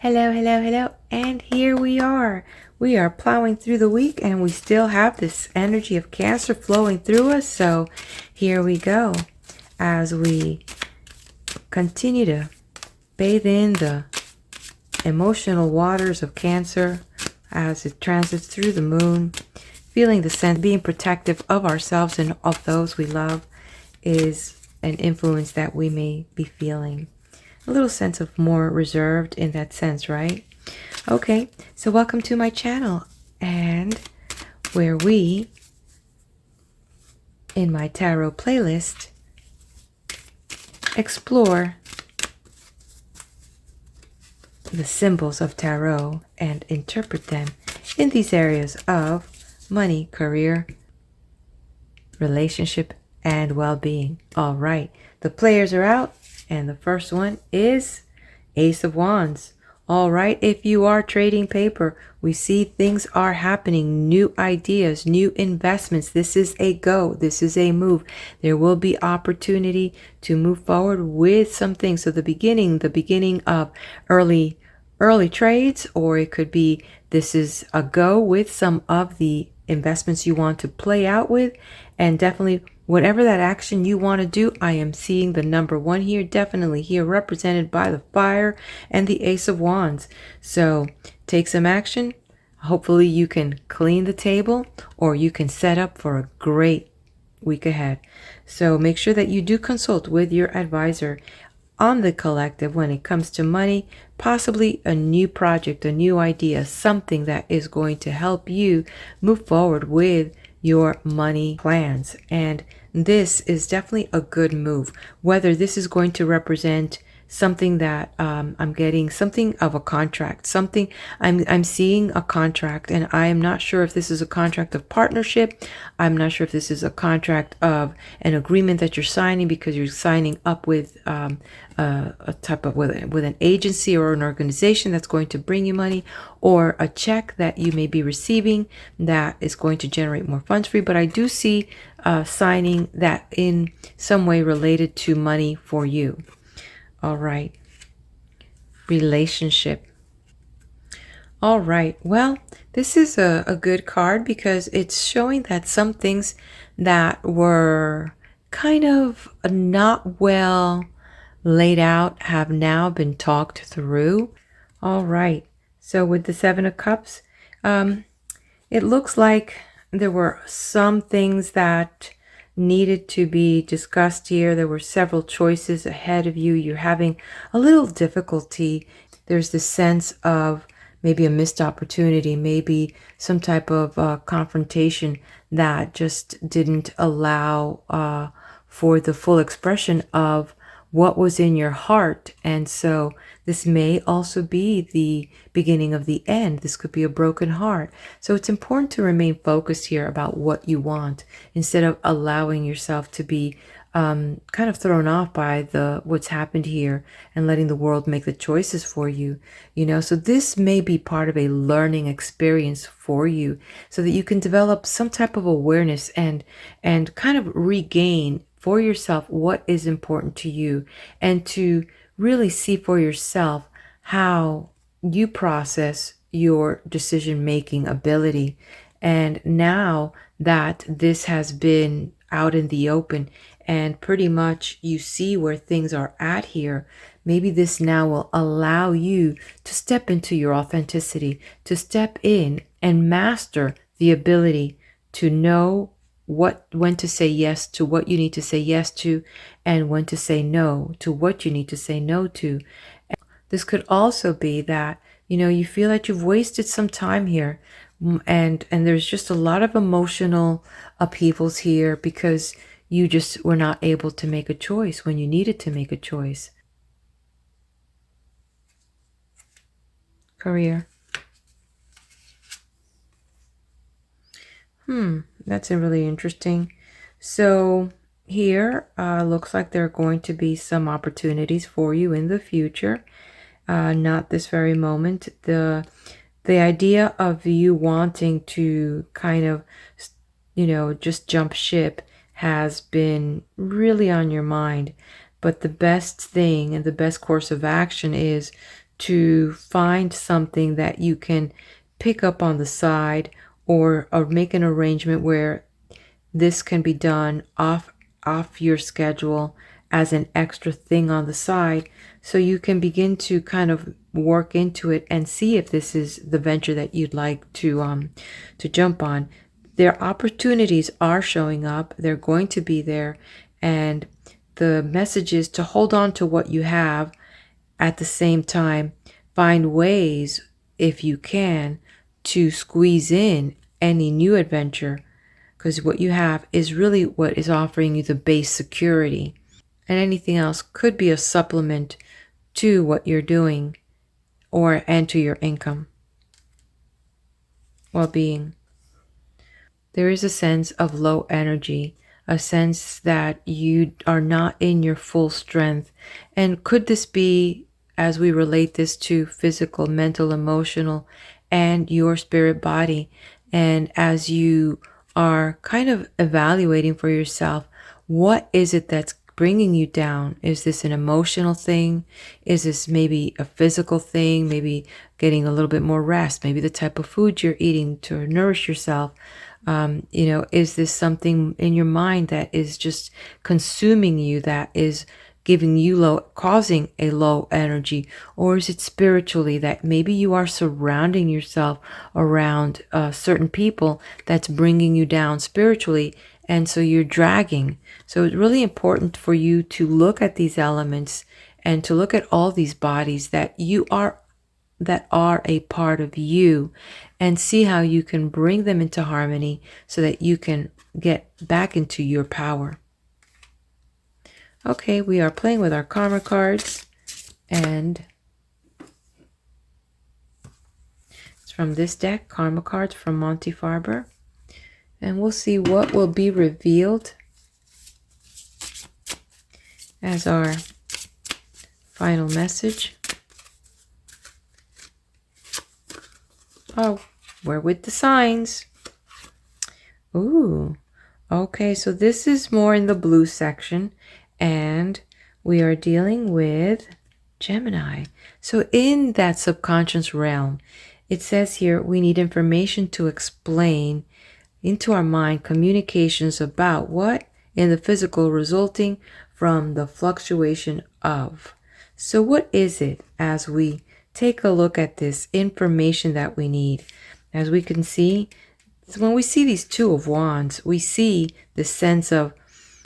Hello, hello, hello, and here we are. We are plowing through the week and we still have this energy of Cancer flowing through us. So here we go as we continue to bathe in the emotional waters of Cancer as it transits through the moon. Feeling the sense of being protective of ourselves and of those we love is an influence that we may be feeling. A little sense of more reserved in that sense, right? Okay, so welcome to my channel, and where we, in my tarot playlist, explore the symbols of tarot and interpret them in these areas of money, career, relationship, and well-being. All right, the players are out. And the first one is Ace of Wands. All right, if you are trading paper, we see things are happening, new ideas, new investments. This is a go. This is a move. There will be opportunity to move forward with some things. So the beginning of early trades, or it could be this is a go with some of the investments you want to play out with, and definitely whatever that action you want to do. I am seeing the number 1 here, definitely here, represented by the fire and the Ace of Wands. So take some action. Hopefully you can clean the table, or you can set up for a great week ahead. So make sure that you do consult with your advisor on the collective when it comes to money, possibly a new project, a new idea, something that is going to help you move forward with your money plans. And this is definitely a good move. Whether this is going to represent something that I'm getting something of a contract, something I'm seeing a contract, and I am not sure if this is a contract of partnership. I'm not sure if this is a contract of an agreement that you're signing because you're signing up with a type of with an agency or an organization that's going to bring you money, or a check that you may be receiving that is going to generate more funds for you. But I do see signing that in some way related to money for you. All right, relationship. All right, well, this is a good card because it's showing that some things that were kind of not well laid out have now been talked through. All right, so with the Seven of Cups, it looks like there were some things that needed to be discussed here. There were several choices ahead of you. You're having a little difficulty. There's this sense of maybe a missed opportunity, maybe some type of confrontation that just didn't allow for the full expression of what was in your heart. And so this may also be the beginning of the end. This could be a broken heart. So it's important to remain focused here about what you want, instead of allowing yourself to be kind of thrown off by what's happened here and letting the world make the choices for you. So this may be part of a learning experience for you, so that you can develop some type of awareness and kind of regain for yourself what is important to you, and to really see for yourself how you process your decision-making ability. And now that this has been out in the open and pretty much you see where things are at here, maybe this now will allow you to step into your authenticity, to step in and master the ability to know when to say yes to what you need to say yes to, and when to say no to what you need to say no to. And this could also be that you feel that you've wasted some time here, and there's just a lot of emotional upheavals here because you just were not able to make a choice when you needed to make a choice. Career. That's really interesting. So here looks like there are going to be some opportunities for you in the future, not this very moment. The idea of you wanting to kind of just jump ship has been really on your mind, but the best thing and the best course of action is to find something that you can pick up on the side, or make an arrangement where this can be done off your schedule as an extra thing on the side, so you can begin to kind of work into it and see if this is the venture that you'd like to jump on. Their opportunities are showing up. They're going to be there, and the message is to hold on to what you have. At the same time, find ways, if you can, to squeeze in any new adventure, because what you have is really what is offering you the base security, and anything else could be a supplement to what you're doing and to your income, well-being. There is a sense of low energy, a sense that you are not in your full strength. And could this be, as we relate this to physical, mental, emotional, and your spirit body, and as you are kind of evaluating for yourself, what is it that's bringing you down? Is this an emotional thing? Is this maybe a physical thing? Maybe getting a little bit more rest? Maybe the type of food you're eating to nourish yourself? Is this something in your mind that is just consuming you, that is giving you causing a low energy? Or is it spiritually, that maybe you are surrounding yourself around certain people that's bringing you down spiritually, and so you're dragging? So it's really important for you to look at these elements and to look at all these bodies that are a part of you, and see how you can bring them into harmony so that you can get back into your power. Okay, we are playing with our karma cards, and it's from this deck, Karma Cards from Monty Farber, and we'll see what will be revealed as our final message. Oh, we're with the signs. Ooh, okay, so this is more in the blue section, and we are dealing with Gemini. So in that subconscious realm, it says here we need information to explain into our mind communications about what in the physical resulting from the fluctuation of. So what is it, as we take a look at this information that we need? As we can see, when we see these Two of Wands, we see the sense of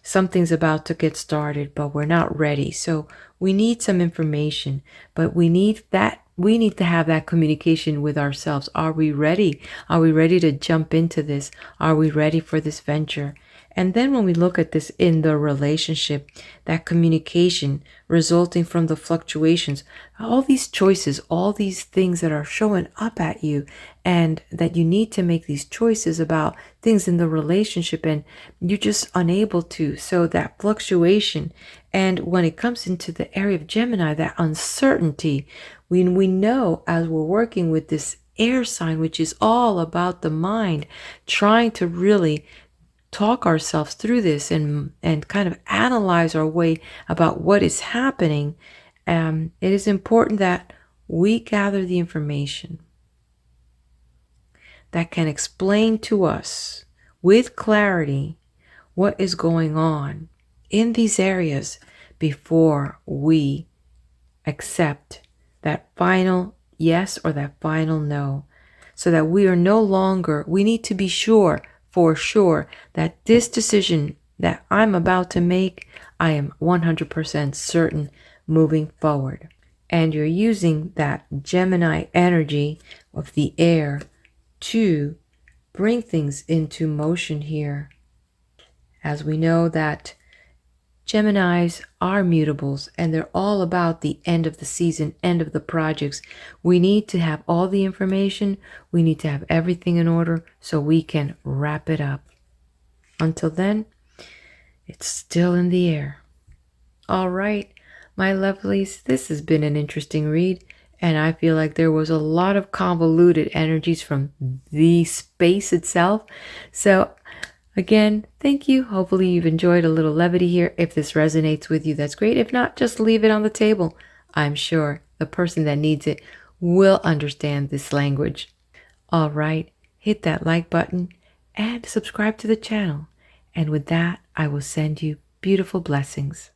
something's about to get started, but we're not ready. So we need some information, but we need to have that communication with ourselves. Are we ready? Are we ready to jump into this? Are we ready for this venture? And then when we look at this in the relationship, that communication resulting from the fluctuations, all these choices, all these things that are showing up at you, and that you need to make these choices about things in the relationship, and you're just unable to. So that fluctuation, and when it comes into the area of Gemini, that uncertainty, when we know, as we're working with this air sign, which is all about the mind, trying to really talk ourselves through this and kind of analyze our way about what is happening, it is important that we gather the information that can explain to us with clarity what is going on in these areas before we accept that final yes or that final no, so that we need to be sure, for sure, that this decision that I'm about to make, I am 100% certain moving forward. And you're using that Gemini energy of the air to bring things into motion here. As we know that Geminis are mutables, and they're all about the end of the season, end of the projects. We need to have all the information. We need to have everything in order so we can wrap it up. Until then, it's still in the air. All right, my lovelies, this has been an interesting read, and I feel like there was a lot of convoluted energies from the space itself. So again, thank you. Hopefully you've enjoyed a little levity here. If this resonates with you, that's great. If not, just leave it on the table. I'm sure the person that needs it will understand this language. All right, hit that like button and subscribe to the channel. And with that, I will send you beautiful blessings.